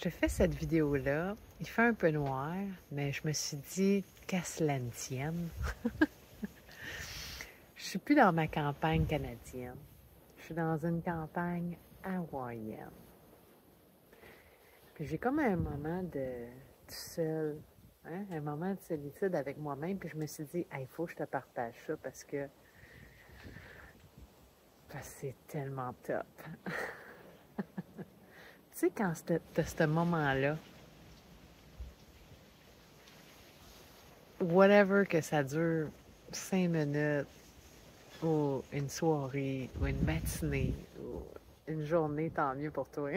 te fais cette vidéo-là. Il fait un peu noir, mais je me suis dit qu'à cela ne tienne. Je suis plus dans ma campagne canadienne. Je suis dans une campagne hawaïenne. Puis j'ai comme un moment de tout seul, hein, un moment de solitude avec moi-même. Puis je me suis dit, il faut que je te partage ça parce que c'est tellement top. Tu sais, quand t'as ce moment-là, whatever que ça dure, 5 minutes, ou une soirée, ou une matinée, ou une journée, tant mieux pour toi.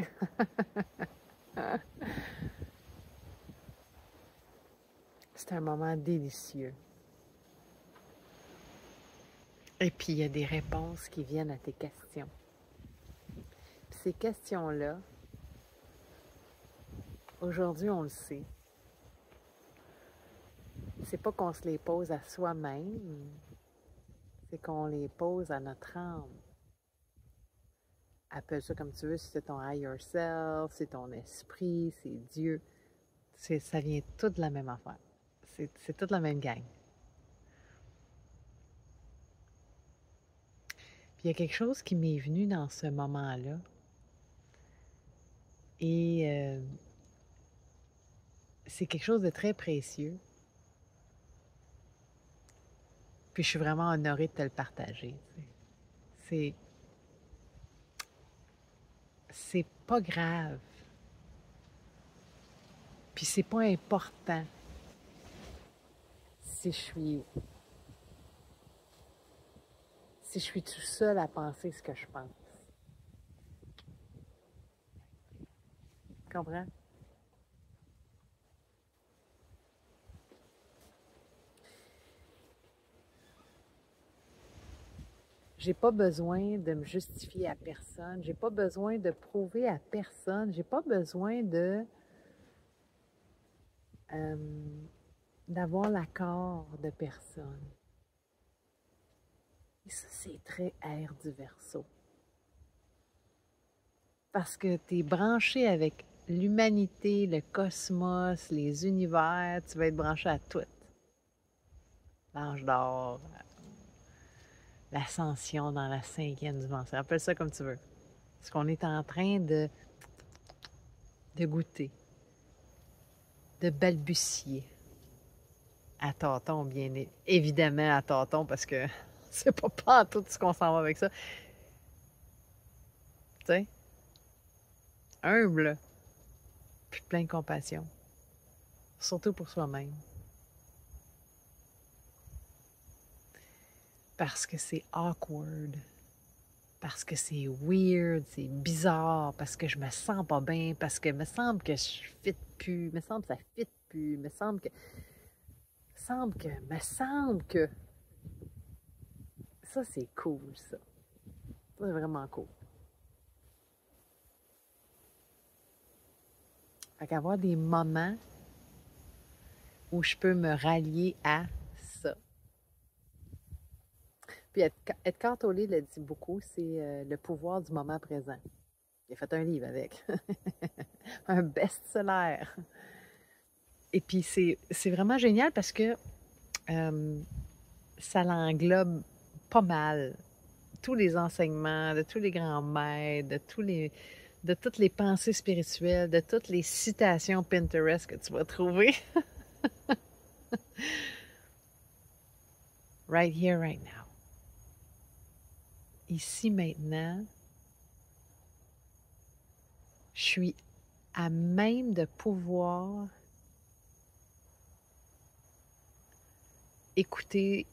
C'est un moment délicieux. Et puis, il y a des réponses qui viennent à tes questions. Puis ces questions-là, aujourd'hui, on le sait. C'est pas qu'on se les pose à soi-même, c'est qu'on les pose à notre âme. Appelle ça comme tu veux, si c'est ton higher self, c'est ton esprit, c'est Dieu. Ça vient tout de la même affaire. C'est toute la même gang. Puis il y a quelque chose qui m'est venu dans ce moment-là. Et c'est quelque chose de très précieux. Puis je suis vraiment honorée de te le partager. C'est c'est pas grave. Puis c'est pas important si je suis tout seul à penser ce que je pense. Tu comprends? J'ai pas besoin de me justifier à personne. J'ai pas besoin de prouver à personne. J'ai pas besoin euh, d'avoir l'accord de personne. Et ça, c'est très air du Verseau. Parce que tu es branché avec l'humanité, le cosmos, les univers, tu vas être branché à tout. L'ange d'or, l'ascension dans la 5e dimension. Appelle ça comme tu veux. Ce qu'on est en train de goûter, de balbutier à tâtons, bien évidemment à tâtons, parce que c'est pas en tout ce qu'on s'en va avec ça. Tu sais, humble, puis plein de compassion, surtout pour soi-même. Parce que c'est awkward, parce que c'est weird, c'est bizarre, parce que je me sens pas bien, parce que me semble que je fit plus, me semble que ça fit plus, me semble que ça c'est cool ça. C'est vraiment cool. Fait qu'avoir des moments où je peux me rallier à ça. Puis Edgar Tolle le dit beaucoup, c'est le pouvoir du moment présent. Il a fait un livre avec. Un best-seller. Et puis c'est vraiment génial parce que ça l'englobe pas mal. Tous les enseignements, de tous les grands maîtres, de toutes les pensées spirituelles, de toutes les citations Pinterest que tu vas trouver. Right here, right now. Ici, maintenant, je suis à même de pouvoir écouter,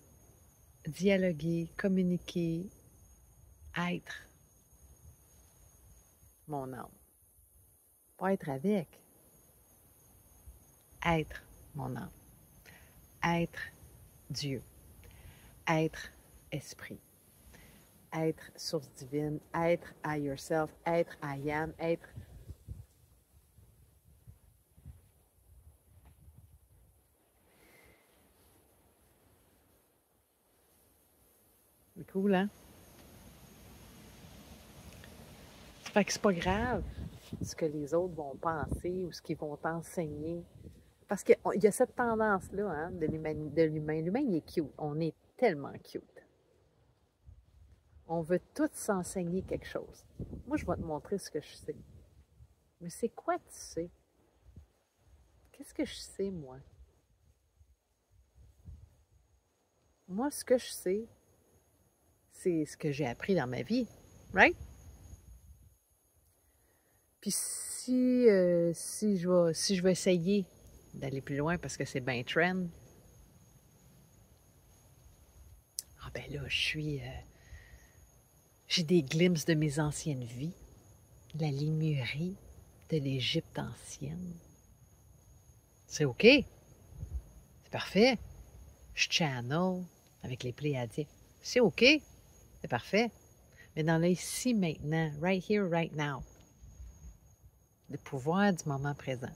dialoguer, communiquer, être mon âme. Pas être avec, être mon âme. Être Dieu. Être esprit. Être source divine. Être higher self. Être I am. Être. C'est cool, hein? Fait que c'est pas grave ce que les autres vont penser ou ce qu'ils vont t'enseigner. Parce qu'il y a cette tendance-là hein, de l'humain. L'humain, il est cute. On est tellement cute. On veut tous s'enseigner quelque chose. Moi, je vais te montrer ce que je sais. Mais c'est quoi tu sais? Qu'est-ce que je sais, moi? Moi, ce que je sais, c'est ce que j'ai appris dans ma vie. Right? Puis si je vais essayer d'aller plus loin parce que c'est bien trend, ah ben là, j'ai des glimpses de mes anciennes vies, de la Lémurie, de l'Égypte ancienne. C'est OK. C'est parfait. Je channel avec les Pléiadiens. C'est OK. C'est parfait. Mais dans l'ici, maintenant, right here, right now, le pouvoir du moment présent,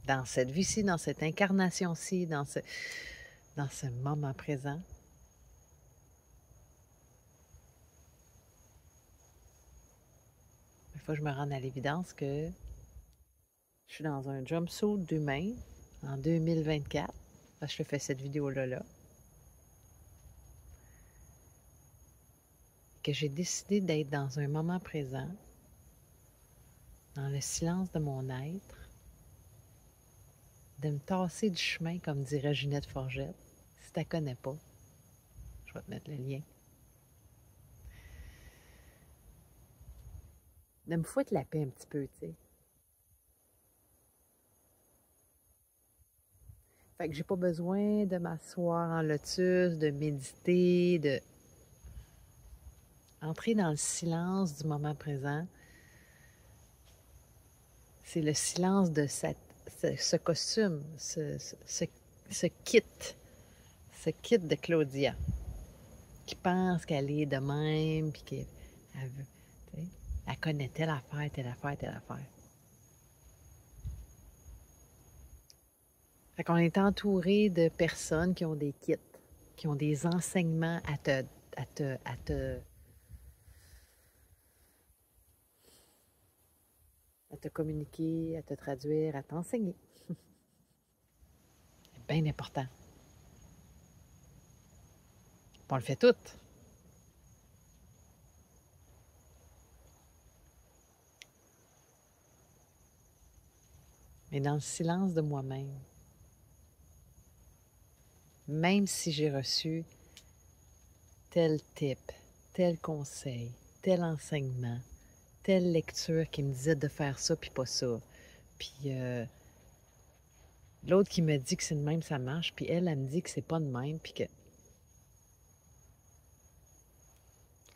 dans cette vie-ci, dans cette incarnation-ci, dans ce moment présent, il faut que je me rende à l'évidence que je suis dans un jumpsuit d'humain en 2024, parce que je fais cette vidéo-là, que j'ai décidé d'être dans un moment présent, dans le silence de mon être, de me tasser du chemin, comme dirait Ginette Forgette. Si tu ne la connais pas, je vais te mettre le lien. De me foutre la paix un petit peu, tu sais. Fait que j'ai pas besoin de m'asseoir en lotus, de méditer, de entrer dans le silence du moment présent. C'est le silence de ce costume, ce kit de Claudia, qui pense qu'elle est de même, puis qu'elle connaît telle affaire, telle affaire, telle affaire. Fait qu'on est entouré de personnes qui ont des kits, qui ont des enseignements à te communiquer, à te traduire, à t'enseigner. C'est bien important. On le fait tout. Mais dans le silence de moi-même, même si j'ai reçu tel tip, tel conseil, tel enseignement, telle lecture qui me disait de faire ça puis pas ça, puis l'autre qui me dit que c'est de même ça marche, puis elle me dit que c'est pas de même, puis que...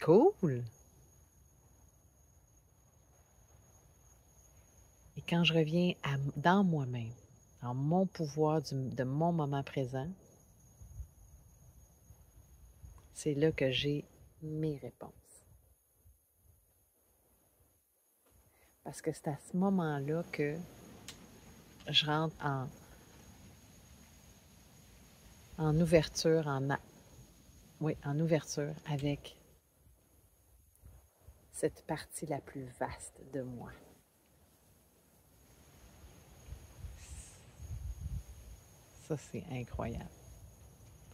Cool! Et quand je reviens dans moi-même, dans mon pouvoir de mon moment présent, c'est là que j'ai mes réponses. Parce que c'est à ce moment-là que je rentre en ouverture, en ouverture avec cette partie la plus vaste de moi. Ça, c'est incroyable.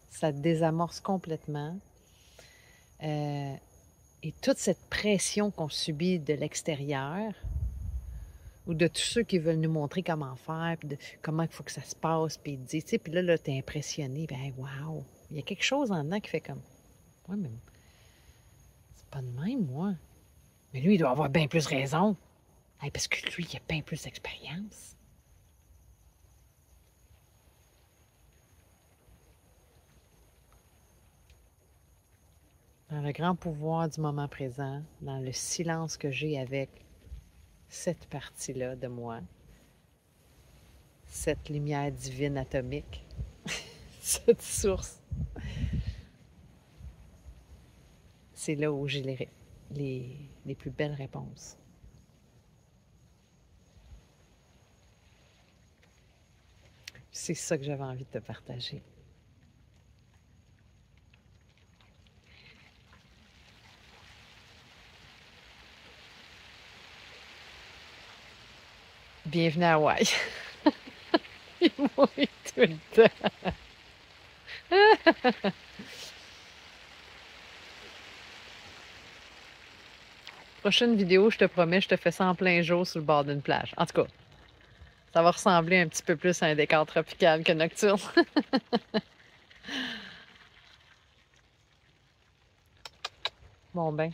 Ça désamorce complètement. Et toute cette pression qu'on subit de l'extérieur, ou de tous ceux qui veulent nous montrer comment faire, puis comment il faut que ça se passe, puis ils disent, tu sais, puis là, t'es impressionné, puis hey, wow! Il y a quelque chose en dedans qui fait comme, ouais, mais c'est pas de même, moi. Mais lui, il doit avoir bien plus raison. Hey, parce que lui, il a bien plus d'expérience. Dans le grand pouvoir du moment présent, dans le silence que j'ai avec cette partie-là de moi, cette lumière divine atomique, cette source, c'est là où j'ai les plus belles réponses. C'est ça que j'avais envie de te partager. Bienvenue à Hawaï. Il mourit tout le temps. Prochaine vidéo, je te promets, je te fais ça en plein jour sur le bord d'une plage. En tout cas, ça va ressembler un petit peu plus à un décor tropical que nocturne. Bon ben.